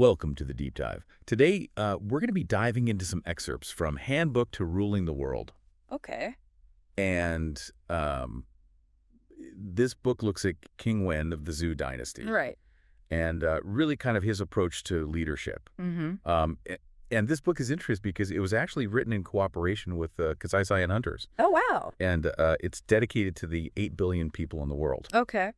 Welcome to the Deep Dive. Today, we're going to be diving into some excerpts from Handbook to Ruling the World. Okay. And this book looks at King Wen of the Zhou Dynasty. Right. And really kind of his approach to leadership. And this book is interesting because it was actually written in cooperation with Kasaysayan Hunters. Oh, wow. And it's dedicated to the 8 billion people in the world. Okay.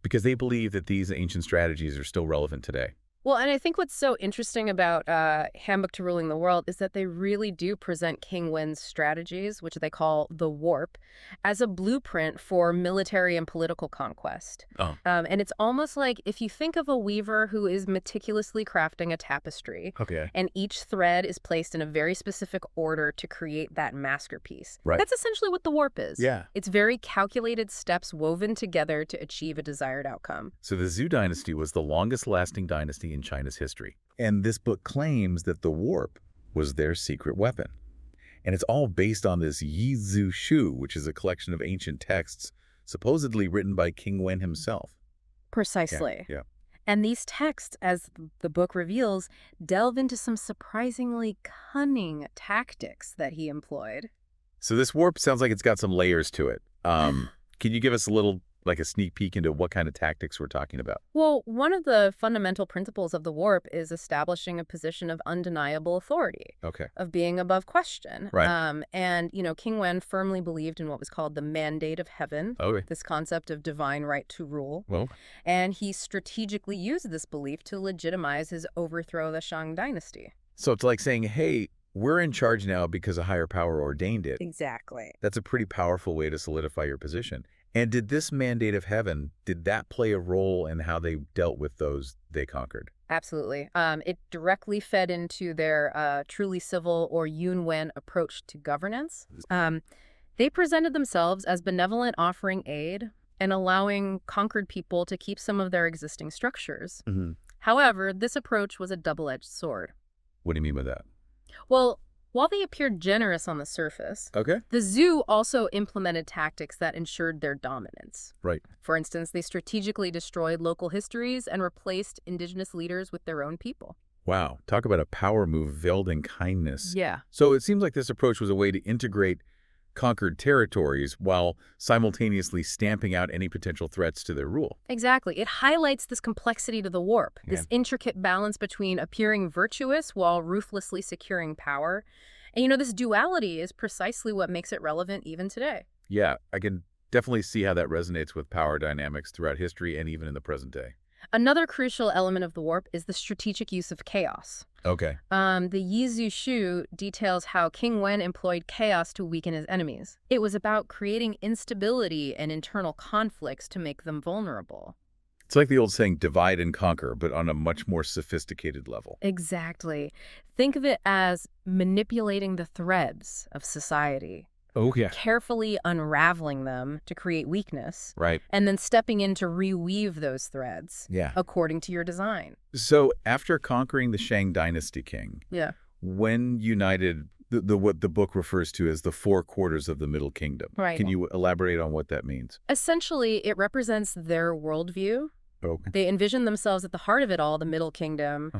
Because they believe that these ancient strategies are still relevant today. Well, and I think what's so interesting about Handbook to Ruling the World is that they really do present King Wen's strategies, which they call the warp, as a blueprint for military and political conquest. Oh. And it's almost like if you think of a weaver who is meticulously crafting a tapestry, Okay. and each thread is placed in a very specific order to create that masterpiece. Right. That's essentially what the warp is. Yeah. It's very calculated steps woven together to achieve a desired outcome. So the Zhou Dynasty was the longest-lasting dynasty in China's history. And this book claims that the warp was their secret weapon. And it's all based on this Yizu Shu, which is a collection of ancient texts supposedly written by King Wen himself. Precisely. Yeah. And these texts, as the book reveals, delve into some surprisingly cunning tactics that he employed. So this warp sounds like it's got some layers to it. Can you give us a little, like a sneak peek into what kind of tactics we're talking about? Well, one of the fundamental principles of the warp is establishing a position of undeniable authority, Okay. of being above question. Right. And, King Wen firmly believed in what was called the mandate of heaven, Okay. this concept of divine right to rule. Well, And he strategically used this belief to legitimize his overthrow of the Shang Dynasty. so it's like saying, hey, we're in charge now because a higher power ordained it. Exactly. That's a pretty powerful way to solidify your position. And did this mandate of heaven, did that play a role in how they dealt with those they conquered? Absolutely. It directly fed into their truly civil or Yun Wen approach to governance. They presented themselves as benevolent, offering aid and allowing conquered people to keep some of their existing structures. However, this approach was a double-edged sword. What do you mean by that? Well, while they appeared generous on the surface, Okay. the Zhou also implemented tactics that ensured their dominance. Right. For instance, they strategically destroyed local histories and replaced indigenous leaders with their own people. Wow. Talk about a power move veiled in kindness. Yeah. So it seems like this approach was a way to integrate conquered territories while simultaneously stamping out any potential threats to their rule. Exactly. It highlights this complexity to the warp, this intricate balance between appearing virtuous while ruthlessly securing power. And, this duality is precisely what makes it relevant even today. Yeah, I can definitely see how that resonates with power dynamics throughout history and even in the present day. Another crucial element of the warp is the strategic use of chaos. Okay. The Yizu Shu details how King Wen employed chaos to weaken his enemies. It was about creating instability and internal conflicts to make them vulnerable. It's like the old saying, divide and conquer, but on a much more sophisticated level. Exactly. Think of it as manipulating the threads of society. Oh, yeah. Carefully unraveling them to create weakness, Right. and then stepping in to reweave those threads Yeah. according to your design. So after conquering the Shang Dynasty king, Yeah. Wen united what the book refers to as the 4 quarters of the Middle Kingdom. Right. Can you elaborate on what that means? Essentially, it represents their worldview. Okay. They envision themselves at the heart of it all, the Middle Kingdom,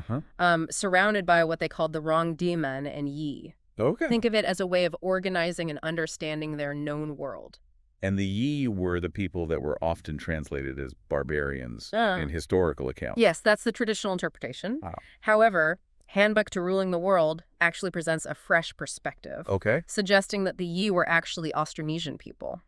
surrounded by what they called the Wrong Demon and Yi. Okay. Think of it as a way of organizing and understanding their known world. And the Yi were the people that were often translated as barbarians in historical accounts. Yes, that's the traditional interpretation. Wow. However, Handbook to Ruling the World actually presents a fresh perspective, Okay. suggesting that the Yi were actually Austronesian people.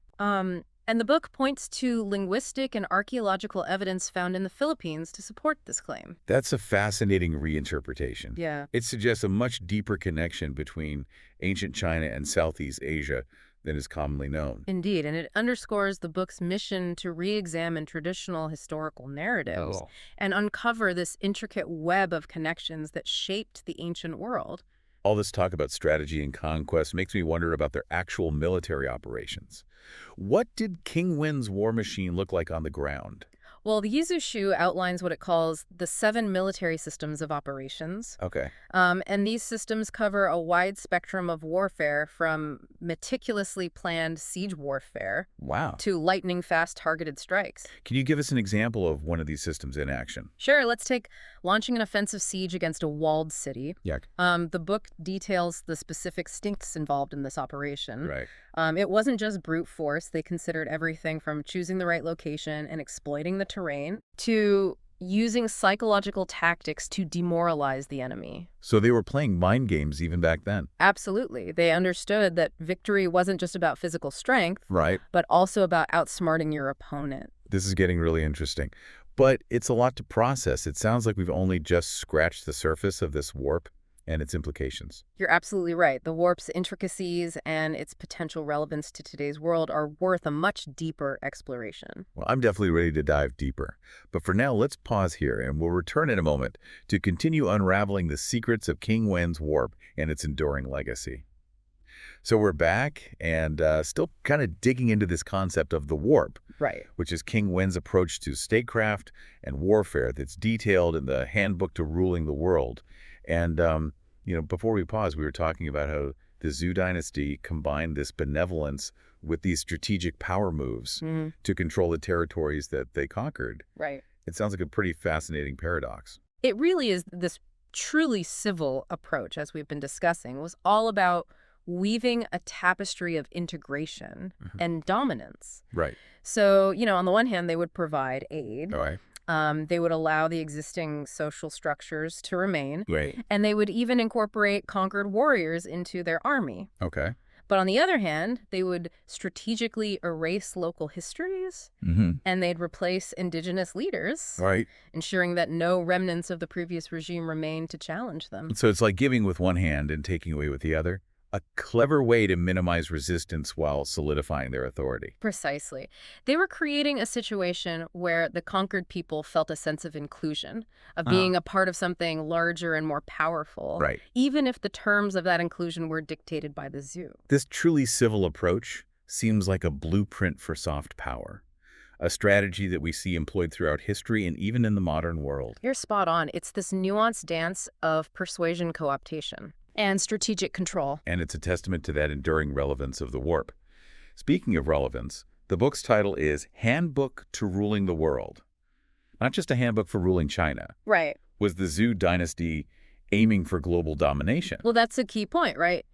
And the book points to linguistic and archaeological evidence found in the Philippines to support this claim. That's a fascinating reinterpretation. Yeah. It suggests a much deeper connection between ancient China and Southeast Asia than is commonly known. Indeed, and it underscores the book's mission to re-examine traditional historical narratives and uncover this intricate web of connections that shaped the ancient world. All this talk about strategy and conquest makes me wonder about their actual military operations. What did King Wen's war machine look like on the ground? Well, the Yizu Shu outlines what it calls the 7 military systems of operations. Okay. And these systems cover a wide spectrum of warfare, from meticulously planned siege warfare Wow. to lightning-fast targeted strikes. Can you give us an example of one of these systems in action? Sure, let's take launching an offensive siege against a walled city. Yeah. The book details the specific stints involved in this operation. Right. It wasn't just brute force. They considered everything from choosing the right location and exploiting the terrain to using psychological tactics to demoralize the enemy. So they were playing mind games even back then. Absolutely. They understood that victory wasn't just about physical strength, Right. but also about outsmarting your opponent. This is getting really interesting. But it's a lot to process. It sounds like we've only just scratched the surface of this warp and its implications. You're absolutely right. The warp's intricacies and its potential relevance to today's world are worth a much deeper exploration. Well, I'm definitely ready to dive deeper. But for now, let's pause here, and we'll return in a moment to continue unraveling the secrets of King Wen's warp and its enduring legacy. So we're back and still kind of digging into this concept of the warp, Right. which is King Wen's approach to statecraft and warfare that's detailed in the Handbook to Ruling the World. And, before we pause, we were talking about how the Zhou Dynasty combined this benevolence with these strategic power moves to control the territories that they conquered. Right. It sounds like a pretty fascinating paradox. It really is. This truly civil approach, as we've been discussing, was all about weaving a tapestry of integration and dominance. Right. So, on the one hand, they would provide aid. All right. They would allow the existing social structures to remain. Right. And they would even incorporate conquered warriors into their army. Okay. But on the other hand, they would strategically erase local histories, and they'd replace indigenous leaders, Right. ensuring that no remnants of the previous regime remained to challenge them. So it's like giving with one hand and taking away with the other. A clever way to minimize resistance while solidifying their authority. Precisely. They were creating a situation where the conquered people felt a sense of inclusion, of being a part of something larger and more powerful, Right. even if the terms of that inclusion were dictated by the Zhou. This truly civil approach seems like a blueprint for soft power, a strategy that we see employed throughout history and even in the modern world. You're spot on. It's this nuanced dance of persuasion co-optation and strategic control. And it's a testament to that enduring relevance of the warp. Speaking of relevance, the book's title is Handbook to Ruling the World. Not just a handbook for ruling China. Right. Was the Zhou Dynasty aiming for global domination? Well, that's a key point, right?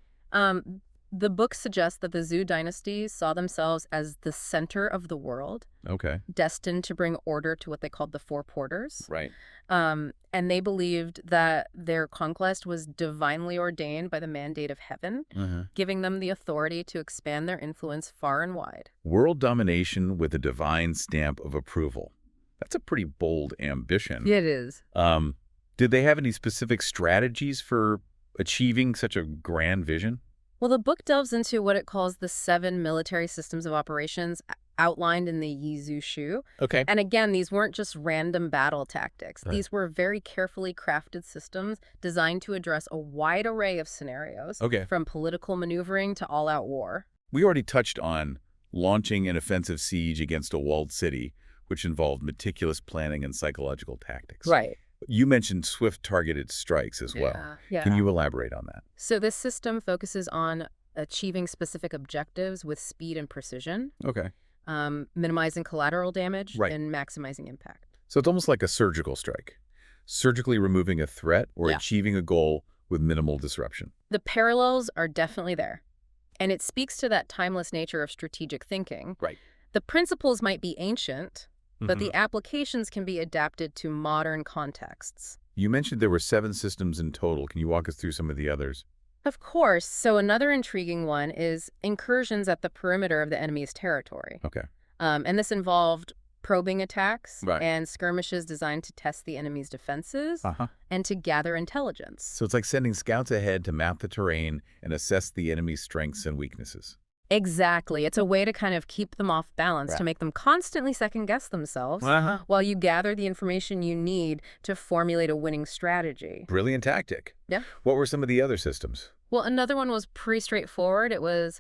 The book suggests that the Zhou Dynasty saw themselves as the center of the world, Okay. destined to bring order to what they called the Four Porters. Right. And they believed that their conquest was divinely ordained by the mandate of heaven, giving them the authority to expand their influence far and wide. World domination with a divine stamp of approval. That's a pretty bold ambition. It is. Did they have any specific strategies for achieving such a grand vision? Well, the book delves into what it calls the 7 military systems of operations outlined in the Yizu Shu. Okay. And again, these weren't just random battle tactics. Right. These were very carefully crafted systems designed to address a wide array of scenarios, Okay. from political maneuvering to all-out war. We already touched on launching an offensive siege against a walled city, which involved meticulous planning and psychological tactics. Right. You mentioned swift targeted strikes as well. Yeah. Can you elaborate on that? So this system focuses on achieving specific objectives with speed and precision, Okay. minimizing collateral damage, Right. and maximizing impact. So it's almost like a surgical strike, surgically removing a threat or Yeah. achieving a goal with minimal disruption. The parallels are definitely there, and it speaks to that timeless nature of strategic thinking. Right. The principles might be ancient, but the applications can be adapted to modern contexts. You mentioned there were 7 systems in total. Can you walk us through some of the others? Of course. So another intriguing one is incursions at the perimeter of the enemy's territory. Okay. And this involved probing attacks Right. and skirmishes designed to test the enemy's defenses Uh-huh. and to gather intelligence. So it's like sending scouts ahead to map the terrain and assess the enemy's strengths and weaknesses. Exactly. It's a way to kind of keep them off balance, Right. to make them constantly second-guess themselves while you gather the information you need to formulate a winning strategy. Brilliant tactic. Yeah. What were some of the other systems? Well, another one was pretty straightforward. It was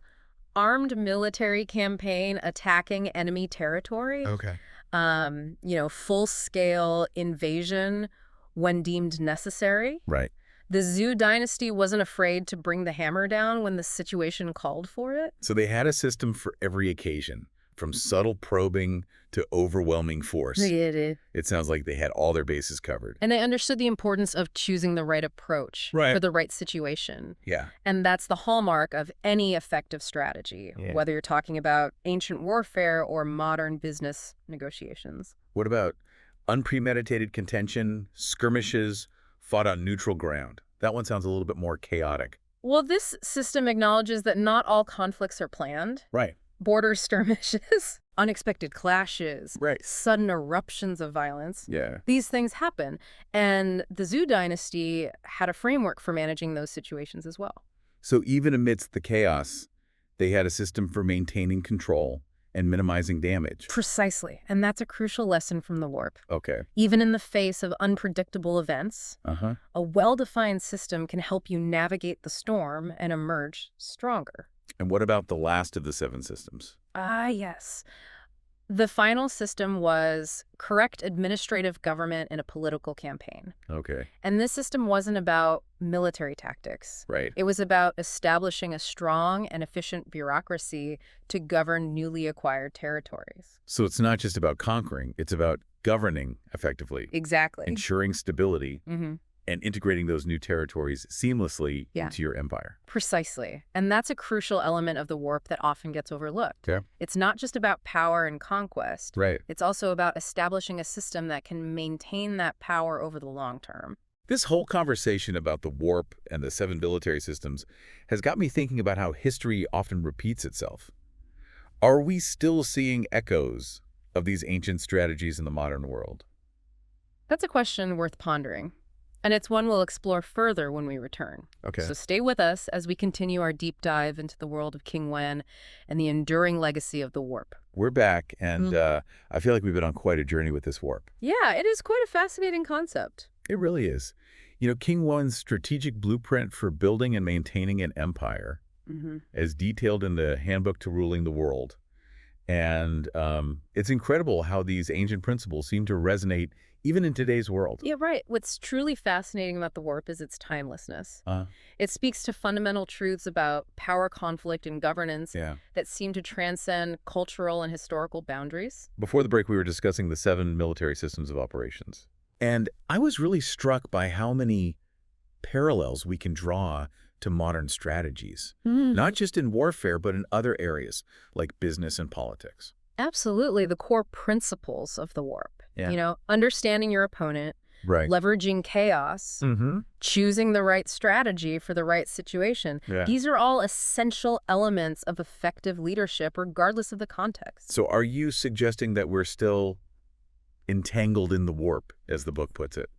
armed military campaign attacking enemy territory. Okay. full-scale invasion when deemed necessary. Right. The Zhou Dynasty wasn't afraid to bring the hammer down when the situation called for it. So they had a system for every occasion, from subtle probing to overwhelming force. It It sounds like they had all their bases covered. And they understood the importance of choosing the right approach Right. for the right situation. Yeah. And that's the hallmark of any effective strategy, Yeah. whether you're talking about ancient warfare or modern business negotiations. What about unpremeditated contention, skirmishes, fought on neutral ground? That one sounds a little bit more chaotic. Well, this system acknowledges that not all conflicts are planned. Right. Border skirmishes, unexpected clashes, Right. sudden eruptions of violence. Yeah. These things happen. And the Zhou Dynasty had a framework for managing those situations as well. So even amidst the chaos, they had a system for maintaining control and minimizing damage. Precisely. And that's a crucial lesson from the warp. Okay. Even in the face of unpredictable events, Uh-huh. a well-defined system can help you navigate the storm and emerge stronger. And what about the last of the 7 systems? Ah, yes. The final system was correct administrative government in a political campaign. Okay. And this system wasn't about military tactics. Right. It was about establishing a strong and efficient bureaucracy to govern newly acquired territories. So it's not just about conquering, it's about governing effectively, Exactly. ensuring stability, Mm-hmm. and integrating those new territories seamlessly Yeah. into your empire. Precisely. And that's a crucial element of the warp that often gets overlooked. Okay. It's not just about power and conquest. Right. It's also about establishing a system that can maintain that power over the long term. This whole conversation about the warp and the 7 military systems has got me thinking about how history often repeats itself. Are we still seeing echoes of these ancient strategies in the modern world? That's a question worth pondering. And it's one we'll explore further when we return. Okay. So stay with us as we continue our deep dive into the world of King Wen and the enduring legacy of the warp. We're back, and I feel like we've been on quite a journey with this warp. Yeah, it is quite a fascinating concept. It really is. You know, King Wen's strategic blueprint for building and maintaining an empire, as detailed in the Handbook to Ruling the World. And it's incredible how these ancient principles seem to resonate even in today's world. Yeah, right. What's truly fascinating about the warp is its timelessness. It speaks to fundamental truths about power, conflict, and governance that seem to transcend cultural and historical boundaries. Before the break, we were discussing the 7 military systems of operations. And I was really struck by how many parallels we can draw to modern strategies, not just in warfare, but in other areas like business and politics. Absolutely. The core principles of the warp. Yeah. Understanding your opponent, Right. leveraging chaos, choosing the right strategy for the right situation. Yeah. These are all essential elements of effective leadership, regardless of the context. So are you suggesting that we're still entangled in the warp, as the book puts it,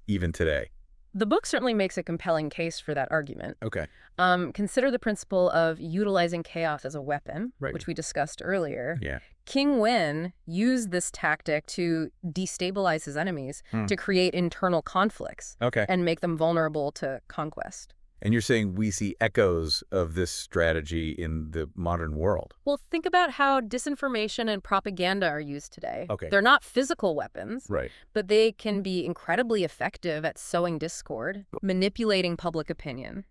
even today? The book certainly makes a compelling case for that argument. Okay. Consider the principle of utilizing chaos as a weapon, Right. which we discussed earlier. Yeah. King Wen used this tactic to destabilize his enemies, to create internal conflicts, Okay. and make them vulnerable to conquest. And you're saying we see echoes of this strategy in the modern world? Well, think about how disinformation and propaganda are used today. Okay. They're not physical weapons, Right. but they can be incredibly effective at sowing discord, manipulating public opinion,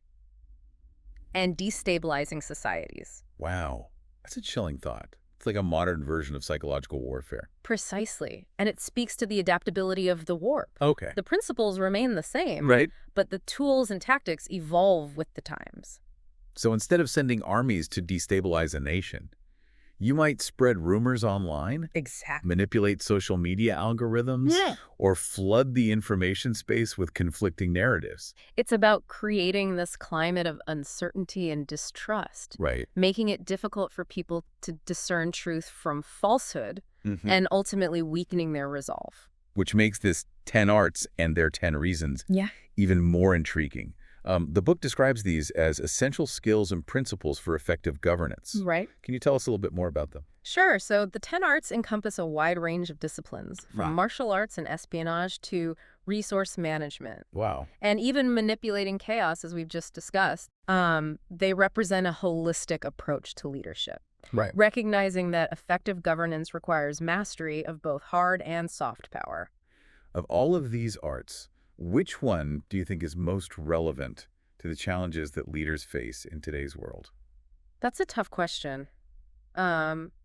and destabilizing societies. Wow. That's a chilling thought. It's like a modern version of psychological warfare. Precisely. And it speaks to the adaptability of the warp. Okay. The principles remain the same, Right. but the tools and tactics evolve with the times. So instead of sending armies to destabilize a nation, you might spread rumors online, Exactly. manipulate social media algorithms, or flood the information space with conflicting narratives. It's about creating this climate of uncertainty and distrust, Right. making it difficult for people to discern truth from falsehood, and ultimately weakening their resolve. Which makes this 10 arts and their 10 reasons even more intriguing. The book describes these as essential skills and principles for effective governance. Right. Can you tell us a little bit more about them? Sure. So the 10 arts encompass a wide range of disciplines, from martial arts and espionage to resource management. Wow. And even manipulating chaos, as we've just discussed. They represent a holistic approach to leadership. Right. recognizing that effective governance requires mastery of both hard and soft power. Of all of these arts, which one do you think is most relevant to the challenges that leaders face in today's world? That's a tough question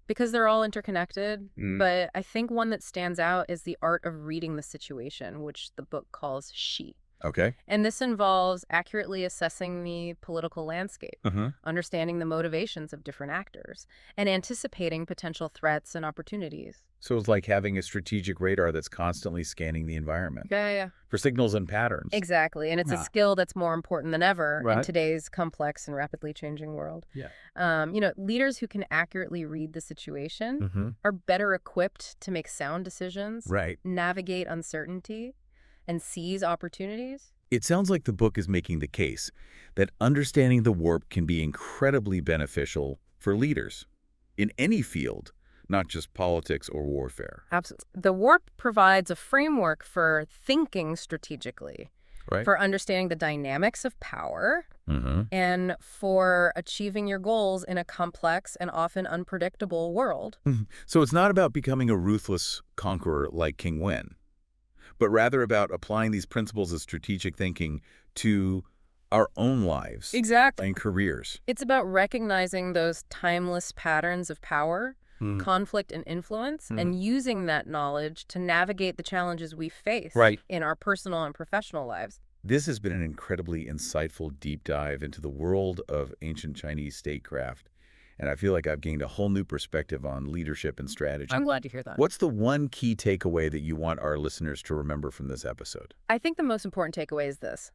because they're all interconnected, but I think one that stands out is the art of reading the situation, which the book calls Shi. Okay. And this involves accurately assessing the political landscape, understanding the motivations of different actors, and anticipating potential threats and opportunities. So it's like having a strategic radar that's constantly scanning the environment Yeah. for signals and patterns. Exactly. And it's a skill that's more important than ever in Right. today's complex and rapidly changing world. Yeah. Leaders who can accurately read the situation are better equipped to make sound decisions, Right. navigate uncertainty, and seize opportunities. It sounds like the book is making the case that understanding the warp can be incredibly beneficial for leaders in any field, not just politics or warfare. Absolutely. The warp provides a framework for thinking strategically, Right. for understanding the dynamics of power, and for achieving your goals in a complex and often unpredictable world. So it's not about becoming a ruthless conqueror like King Wen, but rather about applying these principles of strategic thinking to our own lives Exactly. and careers. It's about recognizing those timeless patterns of power, conflict, and influence, and using that knowledge to navigate the challenges we face in our personal and professional lives. This has been an incredibly insightful deep dive into the world of ancient Chinese statecraft, and I feel like I've gained a whole new perspective on leadership and strategy. I'm glad to hear that. What's the one key takeaway that you want our listeners to remember from this episode? I think the most important takeaway is this.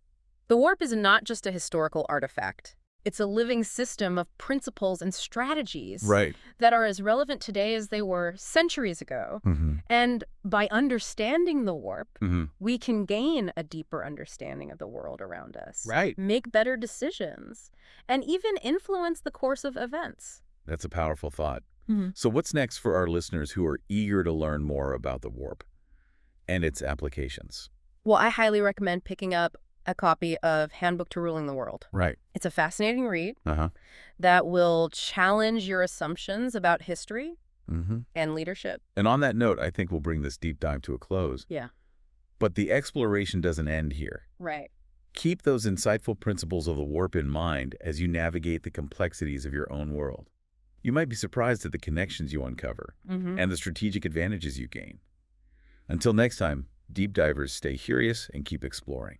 The warp is not just a historical artifact. It's a living system of principles and strategies that are as relevant today as they were centuries ago. And by understanding the warp, we can gain a deeper understanding of the world around us, make better decisions, and even influence the course of events. That's a powerful thought. So what's next for our listeners who are eager to learn more about the warp and its applications? Well, I highly recommend picking up a copy of Handbook to Ruling the World. Right. It's a fascinating read that will challenge your assumptions about history and leadership. And on that note, I think we'll bring this deep dive to a close. Yeah. But the exploration doesn't end here. Right. Keep those insightful principles of the warp in mind as you navigate the complexities of your own world. You might be surprised at the connections you uncover and the strategic advantages you gain. Until next time, deep divers, stay curious and keep exploring.